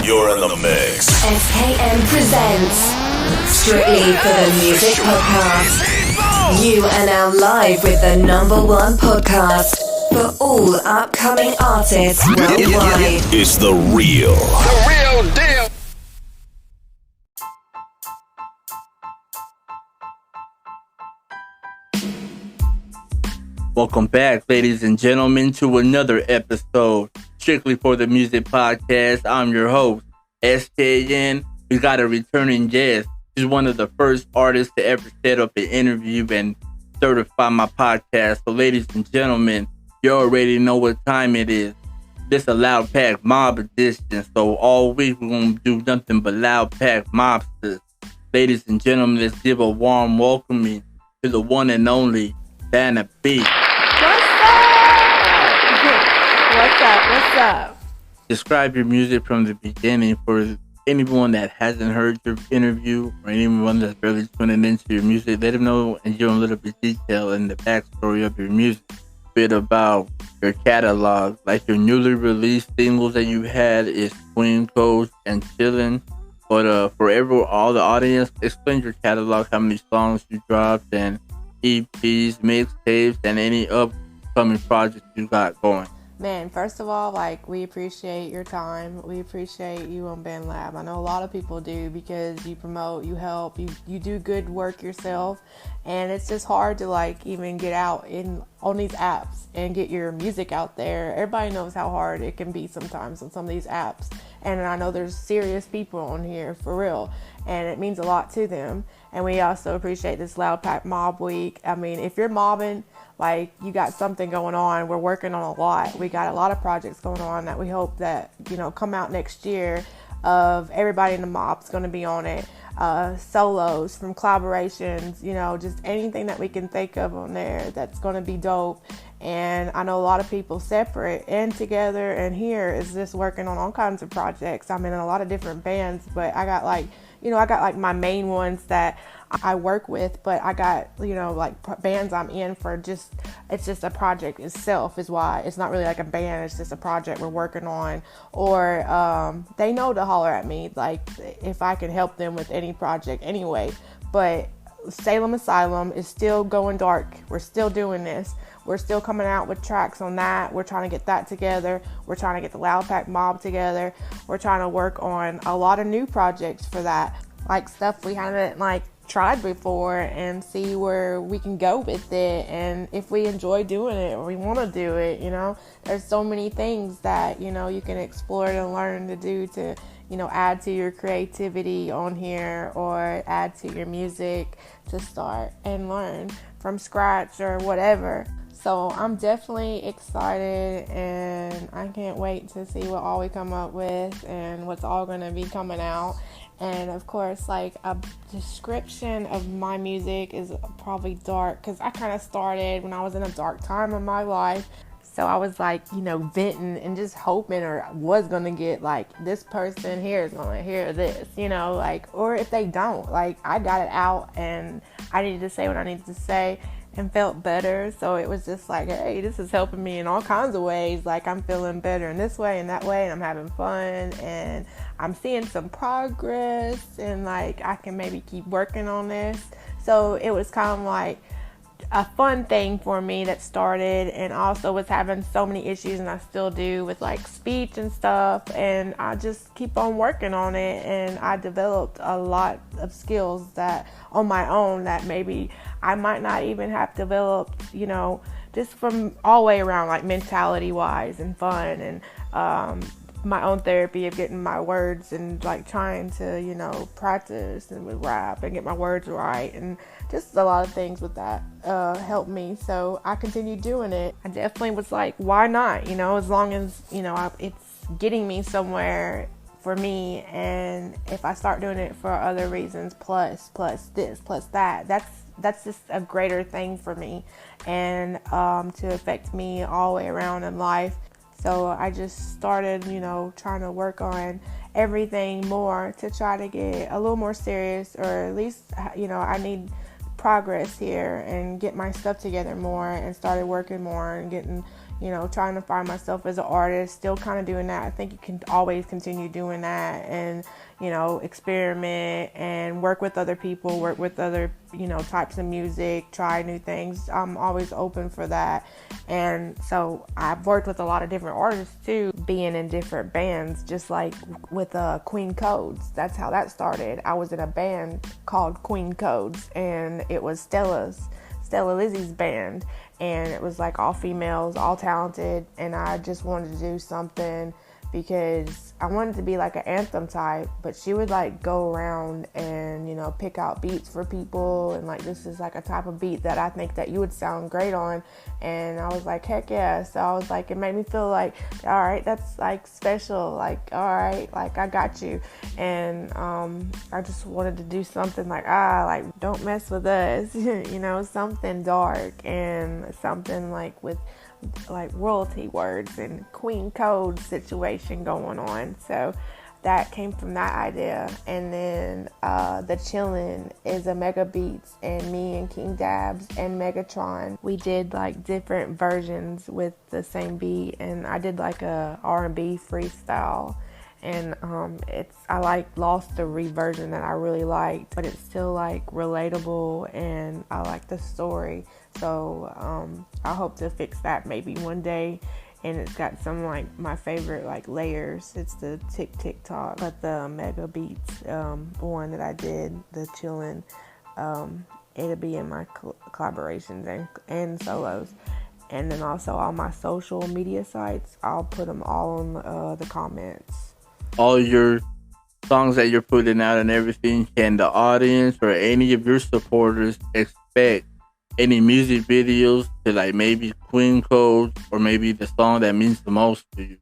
You're in the mix. SKM presents Strictly for the Music Podcast. You are now live with the #1 podcast for all upcoming artists worldwide. It's the real deal. Welcome back, ladies and gentlemen, to another episode, Strictly for the Music Podcast. I'm your host, SKN. We got a returning guest. She's one of the first artists to ever set up an interview and certify my podcast. So, ladies and gentlemen, you already know what time it is. This is a Loudpack Mob edition. So, all week we're going to do nothing but Loudpack Mobsters. Ladies and gentlemen, let's give a warm welcoming to the one and only Vanna B. What's up? Describe your music from the beginning for anyone that hasn't heard your interview or anyone that's barely tuning into your music. Let them know and give them a little bit of detail in the backstory of your music. A bit about your catalog, like your newly released singles that you had is Queen Coast and Chillin'. But for all the audience, explain your catalog, how many songs you dropped, and EPs, mixtapes, and any upcoming projects you got going. Man, first of all, we appreciate your time. We appreciate you on Ben Lab. I know a lot of people do because you promote, you help, you do good work yourself. And it's just hard to even get out on these apps and get your music out there. Everybody knows how hard it can be sometimes on some of these apps. And I know there's serious people on here for real. And it means a lot to them. And we also appreciate this Loudpack Mob Week. I mean, if you're mobbing, you got something going on. We're working on a lot. We got a lot of projects going on that we hope that, come out next year of everybody in the mob's going to be on it. Solos from collaborations, just anything that we can think of on there that's going to be dope. And I know a lot of people separate and together, and here is just working on all kinds of projects. I'm in a lot of different bands, but I got my main ones that I work with, but I got, bands I'm in for it's just a project itself is why. It's not really like a band, it's just a project we're working on. Or they know to holler at me, if I can help them with any project anyway. But Salem Asylum is still going dark. We're still doing this. We're still coming out with tracks on that. We're trying to get that together. We're trying to get the Loudpack Mob together. We're trying to work on a lot of new projects for that, stuff we haven't tried before, and see where we can go with it, and if we enjoy doing it or we want to do it. There's so many things that you can explore and learn to do to add to your creativity on here, or add to your music to start and learn from scratch or whatever. So I'm definitely excited, and I can't wait to see what all we come up with and what's all going to be coming out. And of course, a description of my music is probably dark, because I kind of started when I was in a dark time of my life. So I was venting and just hoping, or was going to get this person here is going to hear this, or if they don't, I got it out and I needed to say what I needed to say and felt better. So it was just hey, this is helping me in all kinds of ways. I'm feeling better in this way and that way, and I'm having fun, and I'm seeing some progress, and I can maybe keep working on this. So it was kind of a fun thing for me that started, and also was having so many issues, and I still do, with speech and stuff, and I just keep on working on it, and I developed a lot of skills that on my own that maybe I might not even have developed, just from all the way around, mentality wise and fun, and my own therapy of getting my words and trying to practice and with rap and get my words right, and just a lot of things with that helped me. So I continued doing it. I definitely was why not, as long as it's getting me somewhere for me, and if I start doing it for other reasons, plus this plus that, that's just a greater thing for me, and to affect me all the way around in life. So I just started, trying to work on everything more to try to get a little more serious, or at least, I need progress here and get my stuff together more, and started working more and getting, trying to find myself as an artist, still kind of doing that. I think you can always continue doing that and, experiment and work with other people, work with other, types of music, try new things. I'm always open for that. And so I've worked with a lot of different artists too, being in different bands, just like with Queen Codes. That's how that started. I was in a band called Queen Codes, and it was Stella Lizzie's band, and it was like all females, all talented, and I just wanted to do something because I wanted to be like an anthem type, but she would like go around and, pick out beats for people, and like, this is like a type of beat that I think that you would sound great on. And I was like, heck yeah. So I was like, it made me feel like, all right, that's like special, like, all right, like I got you. And I just wanted to do something like, don't mess with us, something dark and something like with like royalty words and Queen Code situation going on. So that came from that idea. And then the Chillin' is a Mega Beats, and me and King Dabs and Megatron, we did like different versions with the same beat, and I did like a R&B freestyle. And I like lost the reversion that I really liked, but it's still like relatable, and I like the story. So I hope to fix that maybe one day. And it's got some like my favorite like layers. It's the Tick Tock, but the Mega Beats one that I did, the Chillin', it'll be in my collaborations and solos. And then also all my social media sites, I'll put them all on the comments. All your songs that you're putting out and everything, can the audience or any of your supporters expect any music videos to like maybe Queen Code, or maybe the song that means the most to you?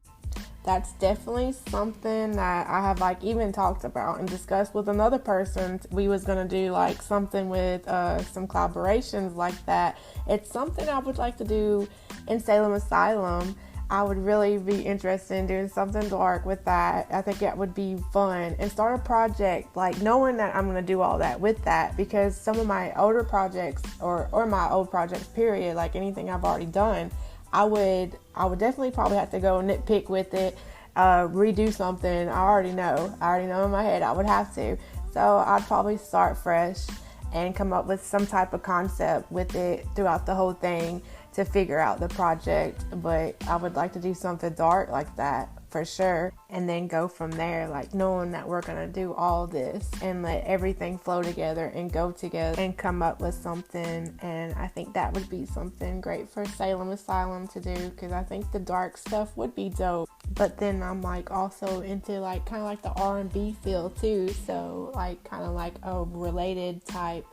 That's definitely something that I have like even talked about and discussed with another person. We was gonna do like something with some collaborations like that. It's something I would like to do in Salem Asylum. I would really be interested in doing something dark with that. I think that would be fun, and start a project like knowing that I'm going to do all that with that, because some of my older projects or my old projects period, like anything I've already done, I would definitely probably have to go nitpick with it, redo something. I already know in my head I would have to. So I'd probably start fresh and come up with some type of concept with it throughout the whole thing to figure out the project. But I would like to do something dark like that for sure, and then go from there, like knowing that we're gonna do all this and let everything flow together and go together and come up with something. And I think that would be something great for Salem Asylum to do, because I think the dark stuff would be dope. But then I'm like also into like kind of like the R&B feel too, so like kind of like a related type,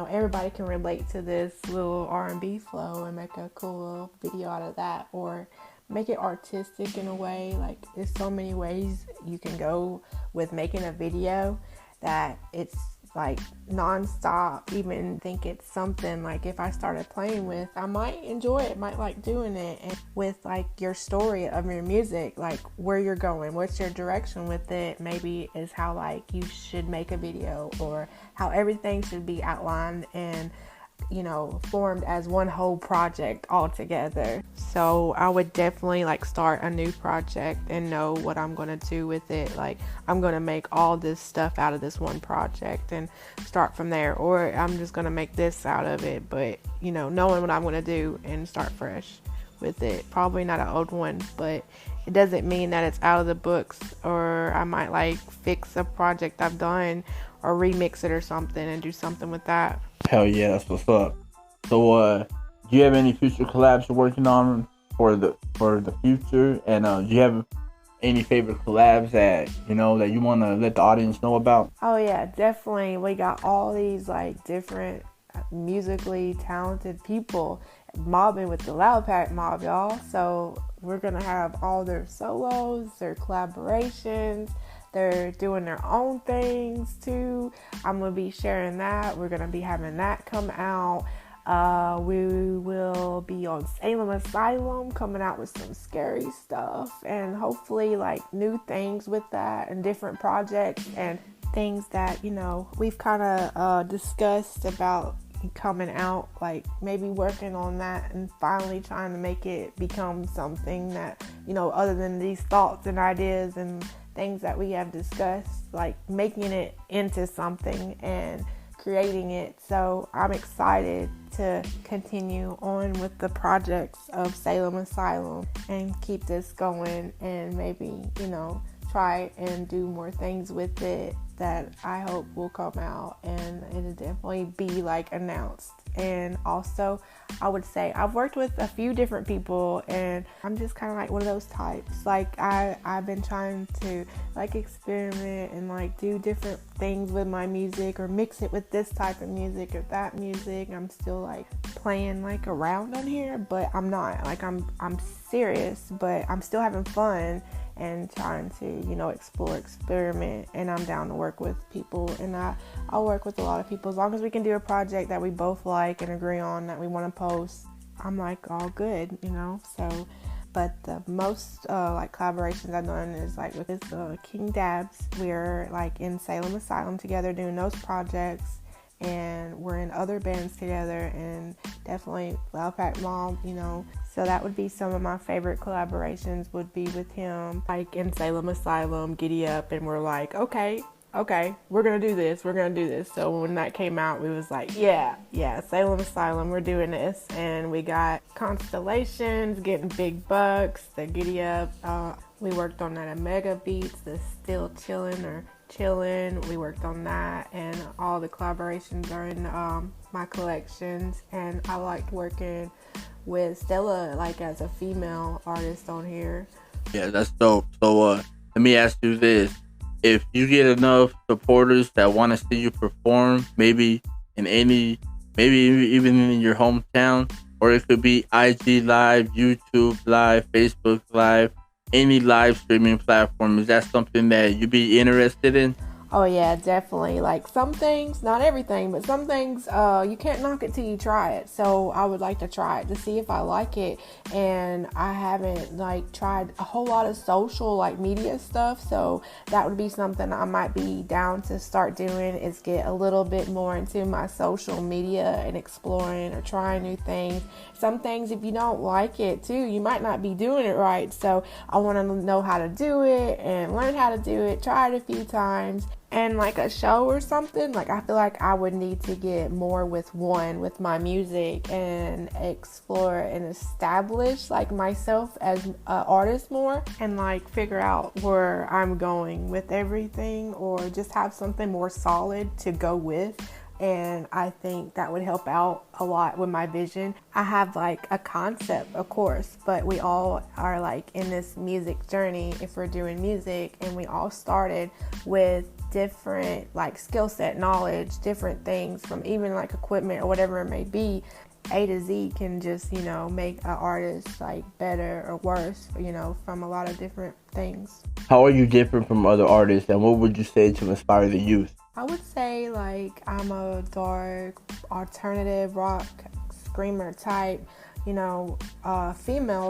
everybody can relate to this little R&B flow and make a cool little video out of that, or make it artistic in a way. Like, there's so many ways you can go with making a video that it's like non-stop. Even think it's something like if I started playing with, I might enjoy it, might like doing it. And with like your story of your music, like where you're going, what's your direction with it, maybe is how like you should make a video, or how everything should be outlined and formed as one whole project all together. So I would definitely like start a new project and know what I'm going to do with it. Like, I'm going to make all this stuff out of this one project and start from there, or I'm just going to make this out of it, but knowing what I'm going to do and start fresh with it. Probably not an old one, but it doesn't mean that it's out of the books, or I might like fix a project I've done or remix it or something and do something with that. Hell yeah, that's what's up. So, do you have any future collabs you're working on for the future? And do you have any favorite collabs that that you want to let the audience know about? Oh yeah, definitely. We got all these like different musically talented people mobbing with the Loudpack Mob, y'all. So we're gonna have all their solos, their collaborations. They're doing their own things too. I'm going to be sharing that. We're going to be having that come out. We will be on Salem Asylum coming out with some scary stuff, and hopefully like new things with that, and different projects and things that, we've kind of discussed about coming out, like maybe working on that and finally trying to make it become something that, other than these thoughts and ideas and things that we have discussed, like making it into something and creating it. So I'm excited to continue on with the projects of Salem Asylum and keep this going, and maybe, try and do more things with it that I hope will come out, and it'll definitely be like announced. And also, I would say I've worked with a few different people, and I'm just kind of like one of those types. Like I've been trying to like experiment and like do different things with my music, or mix it with this type of music or that music. I'm still like playing like around on here, but I'm not like I'm serious, but I'm still having fun and trying to, explore, experiment, and I'm down to work with people, and I'll work with a lot of people as long as we can do a project that we both like and agree on that we want to post. I'm like all good, so. But the most like collaborations I've done is like with this King Dabs. We're like in Salem Asylum together doing those projects, and we're in other bands together, and definitely Loudpvckmobbordie, so that would be some of my favorite collaborations would be with him, like in Salem Asylum, Giddy Up, and we're like, okay, we're gonna do this. So when that came out, we was like, yeah, Salem Asylum, we're doing this. And we got Constellations, Getting Big Bucks, the Giddy Up. We worked on that at Mega Beats, the Still Chillin'. We worked on that, and all the collaborations are in my collections. And I liked working with Stella, like as a female artist on here. Yeah, that's dope. So let me ask you this. If you get enough supporters that want to see you perform, maybe even in your hometown, or it could be IG Live, YouTube Live, Facebook Live, any live streaming platform, is that something that you'd be interested in? Oh yeah, definitely. Like some things, not everything, but some things you can't knock it till you try it. So I would like to try it to see if I like it. And I haven't like tried a whole lot of social like media stuff. So that would be something I might be down to start doing, is get a little bit more into my social media and exploring or trying new things. Some things, if you don't like it too, you might not be doing it right. So I want to know how to do it and learn how to do it, try it a few times. And like a show or something, like I feel like I would need to get more with my music and explore and establish like myself as an artist more, and like figure out where I'm going with everything, or just have something more solid to go with. And I think that would help out a lot with my vision. I have like a concept, of course, but we all are like in this music journey if we're doing music, and we all started with different like skill set, knowledge, different things, from even like equipment or whatever it may be. A to Z can just, make an artist like better or worse, from a lot of different things. How are you different from other artists, and what would you say to inspire the youth? I would say like I'm a dark alternative rock screamer type, female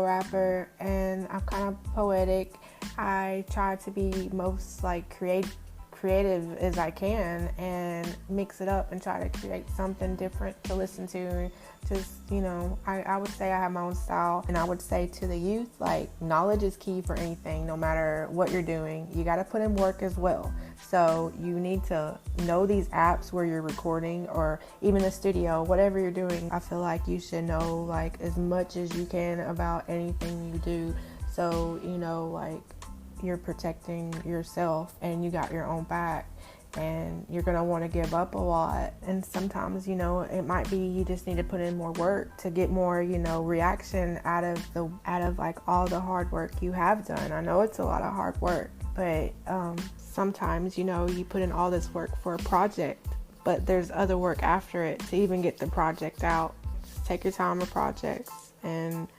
rapper, and I'm kind of poetic. I try to be most like creative as I can, and mix it up and try to create something different to listen to. Just, I would say I have my own style, and I would say to the youth, like, knowledge is key for anything, no matter what you're doing. You got to put in work as well. So you need to know these apps where you're recording, or even the studio, whatever you're doing. I feel like you should know like as much as you can about anything you do. So, like you're protecting yourself and you got your own back, and you're going to want to give up a lot. And sometimes, it might be you just need to put in more work to get more, reaction out of like all the hard work you have done. I know it's a lot of hard work, but sometimes, you put in all this work for a project, but there's other work after it to even get the project out. Just take your time with projects and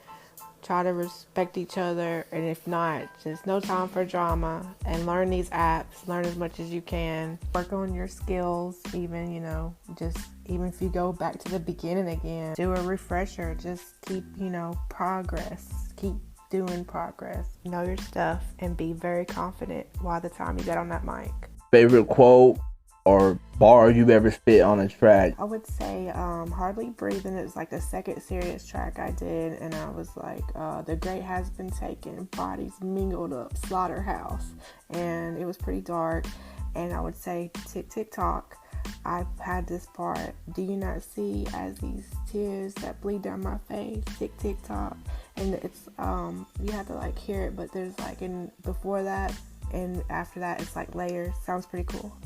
try to respect each other, and if not, just no time for drama, and learn these apps, learn as much as you can, work on your skills, even, just even if you go back to the beginning again, do a refresher, just keep, keep doing progress, know your stuff, and be very confident while the time you get on that mic. Favorite quote or bar you've ever spit on a track? I would say Hardly Breathing is like the second serious track I did, and I was like, The Great Has Been Taken, Bodies Mingled Up, Slaughterhouse, and it was pretty dark. And I would say Tick Tick Tock, I had this part, do you not see as these tears that bleed down my face, tick tick tock, and it's you have to hear it, but there's before that and after that it's layers. Sounds pretty cool.